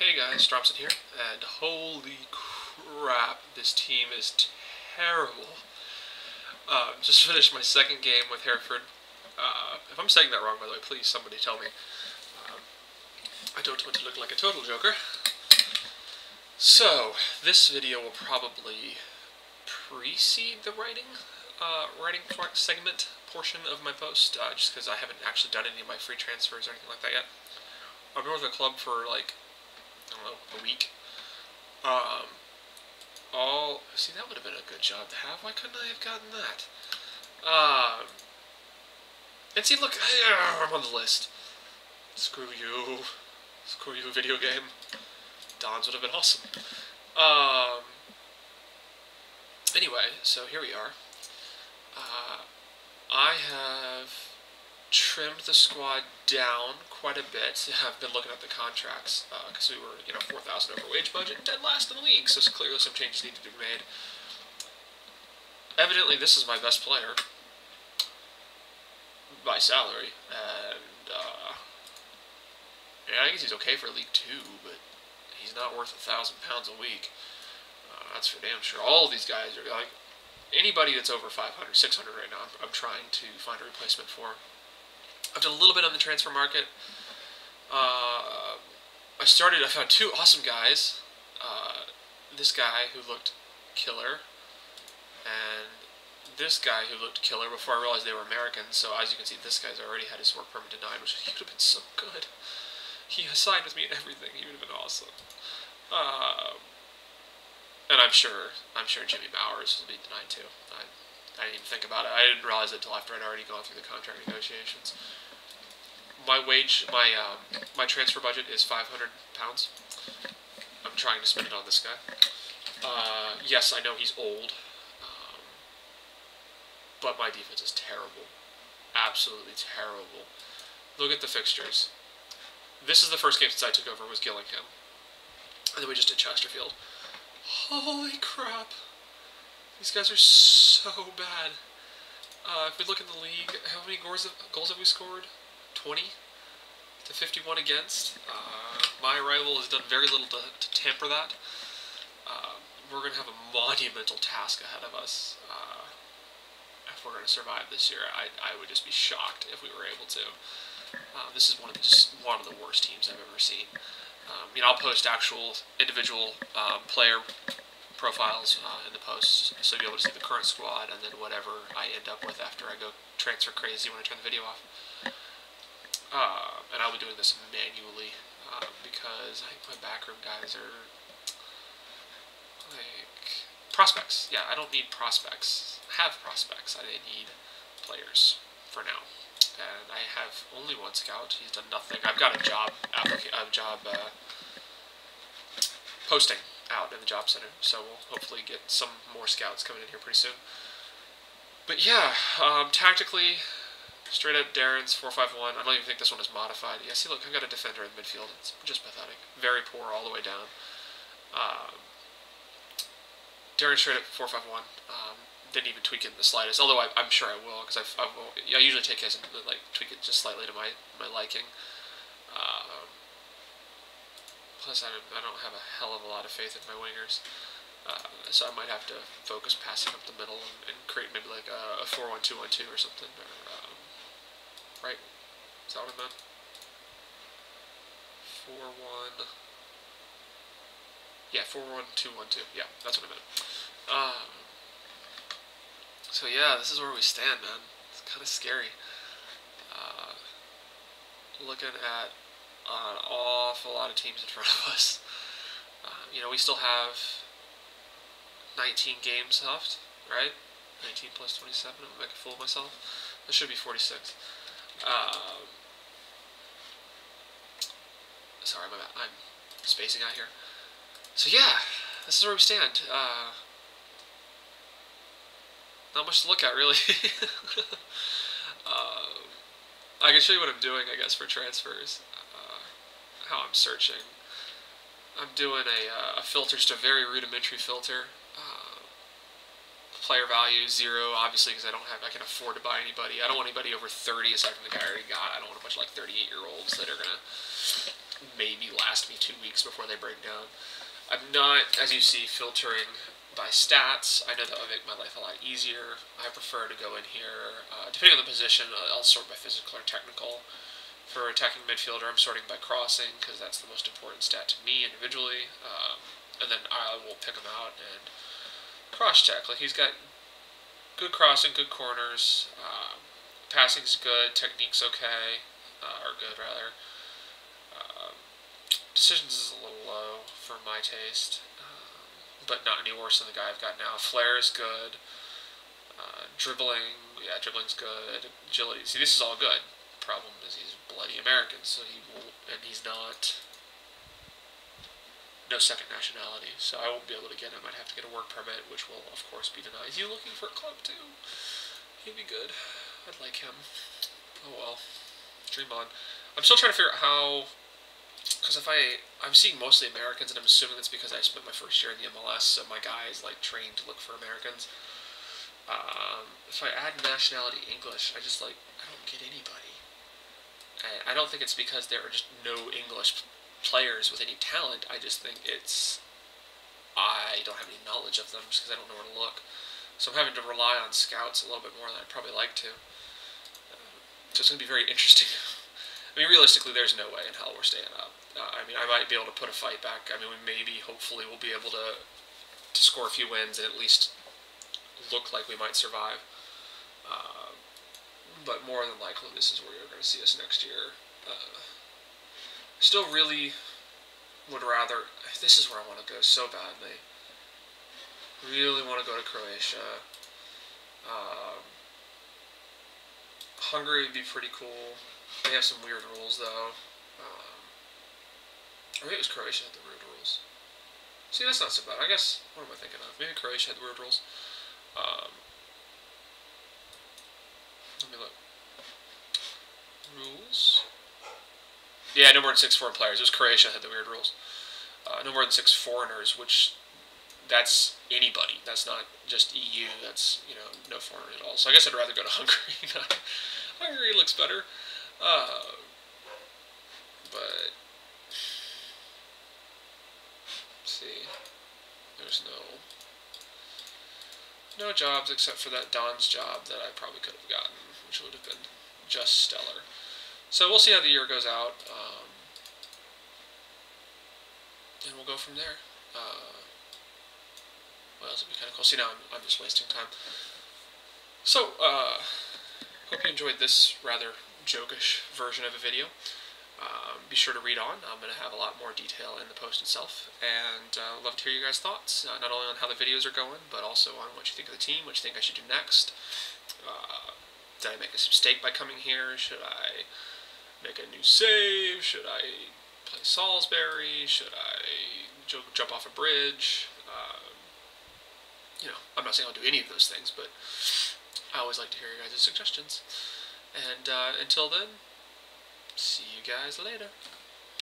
Hey guys, Dropson here, and holy crap, this team is terrible. Just finished my second game with Hereford. If I'm saying that wrong, by the way, please somebody tell me. I don't want to look like a total joker. So, this video will probably precede the writing segment portion of my post, just because I haven't actually done any of my free transfers or anything like that yet. I've been with the club for like, I don't know, a week. See, that would have been a good job to have. Why couldn't I have gotten that? And see, look, I'm on the list. Screw you. Screw you, video game. Don's would have been awesome. Anyway, so here we are. I have trimmed the squad down quite a bit. I've been looking at the contracts, because we were, 4,000 over wage budget and dead last in the league, so clearly some changes needed to be made. Evidently, this is my best player by salary, and, yeah, I guess he's okay for League 2, but he's not worth £1,000 a week. That's for damn sure. All of these guys are, like, anybody that's over 500, 600 right now, I'm trying to find a replacement for. I've done a little bit on the transfer market. I found two awesome guys. This guy who looked killer, and this guy who looked killer before I realized they were Americans. So as you can see, this guy's already had his work permit denied, which he would have been so good. He signed with me and everything. He would have been awesome. And I'm sure Jimmy Bowers will be denied too. I didn't even think about it. I didn't realize it until after I'd already gone through the contract negotiations. My transfer budget is £500. I'm trying to spend it on this guy. Yes, I know he's old, but my defense is terrible. Absolutely terrible. Look at the fixtures. This is the first game since I took over, was Gillingham. And then we just did Chesterfield. Holy crap. These guys are so bad. If we look in the league, how many goals have we scored? 20 to 51 against. My rival has done very little to tamper that. We're going to have a monumental task ahead of us if we're going to survive this year. I would just be shocked if we were able to. This is one of the worst teams I've ever seen. I'll post actual individual player profiles in the post, so you'll be able to see the current squad and then whatever I end up with after I go transfer crazy when I turn the video off. And I'll be doing this manually because I think my backroom guys are like prospects. Yeah, I don't need prospects. I have prospects. I need players for now. And I have only one scout. He's done nothing. I've got a job posting out in the job center, so we'll hopefully get some more scouts coming in here pretty soon. But yeah, tactically, straight up Darren's 4-5-1. I don't even think this one is modified. Yeah, see, look, I've got a defender in midfield. It's just pathetic. Very poor all the way down. Darren straight up 4-5-1. Didn't even tweak it in the slightest, although I'm sure I will, because I usually take his and like tweak it just slightly to my liking. Plus, I don't have a hell of a lot of faith in my wingers, so I might have to focus passing up the middle and create maybe like a 4-1-2-1-2 or something. Right? Is that what I meant? 4-1. Yeah, 4-1-2-1-2. Yeah, that's what I meant. So yeah, this is where we stand, man. It's kind of scary. Looking at an awful lot of teams in front of us. We still have 19 games left, right? 19 plus 27, I'm gonna make a fool of myself. This should be 46. Sorry, I'm spacing out here. So yeah, this is where we stand. Not much to look at, really. I can show you what I'm doing, I guess, for transfers. How I'm searching. I'm doing a filter, just a very rudimentary filter. Player value 0, obviously, because I can afford to buy anybody. I don't want anybody over 30 aside from the guy I already got. I don't want a bunch of like 38-year-olds that are gonna maybe last me 2 weeks before they break down. I'm not, as you see, filtering by stats. I know that would make my life a lot easier. I prefer to go in here, depending on the position, I'll sort by physical or technical. For attacking midfielder, I'm sorting by crossing, because that's the most important stat to me individually. And then I will pick him out and cross-check. Like, he's got good crossing, good corners, passing's good, technique's okay, or good, rather. Decisions is a little low for my taste, but not any worse than the guy I've got now. Flair is good. Dribbling, yeah, dribbling's good. Agility, see, this is all good. Problem is he's bloody American, so and he's not, no second nationality, so I won't be able to get him. I'd have to get a work permit, which will, of course, be denied. Is he looking for a club, too? He'd be good. I'd like him. Oh, well. Dream on. I'm still trying to figure out how, because I'm seeing mostly Americans, and I'm assuming it's because I spent my first year in the MLS, so my guy is, like, trained to look for Americans. If I add nationality English, I don't get anybody. I don't think it's because there are just no English players with any talent. I just think I don't have any knowledge of them just because I don't know where to look. So I'm having to rely on scouts a little bit more than I'd probably like to. So it's going to be very interesting. I mean, realistically, there's no way in hell we're staying up. I mean, I might be able to put a fight back. I mean, hopefully, we'll be able to score a few wins and at least look like we might survive. But more than likely, this is where you're going to see us next year. Still really would rather, this is where I want to go so badly. Really want to go to Croatia. Hungary would be pretty cool. They have some weird rules, though. Or maybe it was Croatia had the weird rules. See, that's not so bad. I guess, what am I thinking of? Maybe Croatia had the weird rules. Let me look. Rules? Yeah, no more than 6 foreign players. It was Croatia that had the weird rules. No more than 6 foreigners, which, that's anybody. That's not just EU. That's, no foreigners at all. So I guess I'd rather go to Hungary. Hungary looks better. But, let's see. There's no jobs except for that Don's job that I probably could have gotten, which would have been just stellar. So we'll see how the year goes out, and we'll go from there. What else would be kind of cool? See, now I'm just wasting time. So, hope you enjoyed this rather jokish version of a video. Be sure to read on. I'm going to have a lot more detail in the post itself, and I'd love to hear your guys' thoughts, not only on how the videos are going, but also on what you think of the team, what you think I should do next. Did I make a mistake by coming here? Should I make a new save? Should I play Salisbury? Should I jump off a bridge? I'm not saying I'll do any of those things, but I always like to hear your guys' suggestions. And until then, see you guys later.